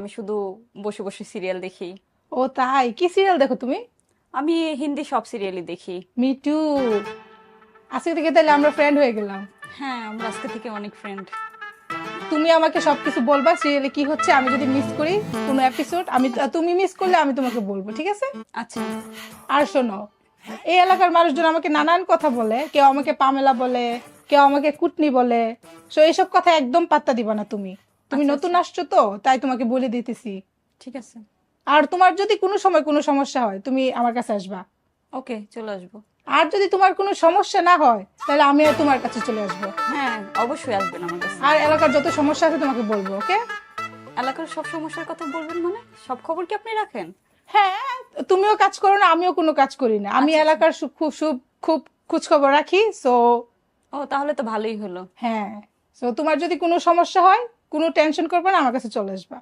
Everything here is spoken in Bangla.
আমি শুধু বসে বসে সিরিয়াল দেখি। ও তাই, কি সিরিয়াল দেখো তুমি? আমি হিন্দি সব সিরিয়ালই দেখি। Me two. আজকে থেকে তাহলে আমরা ফ্রেন্ড হয়ে গেলাম। হ্যাঁ, আমরা আজকে থেকে অনেক ফ্রেন্ড। তুমি আমাকে সবকিছু বলবা সিরিয়ালে কি হচ্ছে, আমি যদি মিস করি কোনো এপিসোড, তুমি মিস করলে আমি তোমাকে বলবো, ঠিক আছে? আচ্ছা। আর শোনো, এই এলাকার মানুষজন আমাকে নানান কথা বলে, কেউ আমাকে পামেলা বলে, কেউ আমাকে কুটনি বলে। সো এইসব কথা একদম পাত্তা দিবা না তুমি। তুমি আচ্ছা, নতুন আচ্ছা, আসছো তো, তাই তোমাকে বলে দিতেছি। ঠিক আছে। আর তোমার যদি কোনো সময় কোনো সমস্যা হয়, তুমি আমার কাছে আসবা। ওকে, চলে আসবো। আর যদি তোমার কোনো সমস্যা না হয়, তাহলে আমিও তোমার কাছে চলে আসবো। হ্যাঁ, অবশ্যই আসবেন আমার কাছে। আর এলাকার যত সমস্যা আছে তোমাকে বলবো, ওকে? এলাকার সব সমস্যার কথা বলবেন মানে? সব খবর কি আপনি রাখেন? হ্যাঁ, তুমিও কাজ করো না, আমিও কোনো কাজ করি না। আমি আচ্ছা, আচ্ছা। এলাকার খুব খোঁজ খবর রাখি। সো ও, তাহলে তো ভালোই হলো। হ্যাঁ, সো তোমার যদি কোনো সমস্যা হয়, কোনো টেনশন করবে না, আমার কাছে চলে আসবা।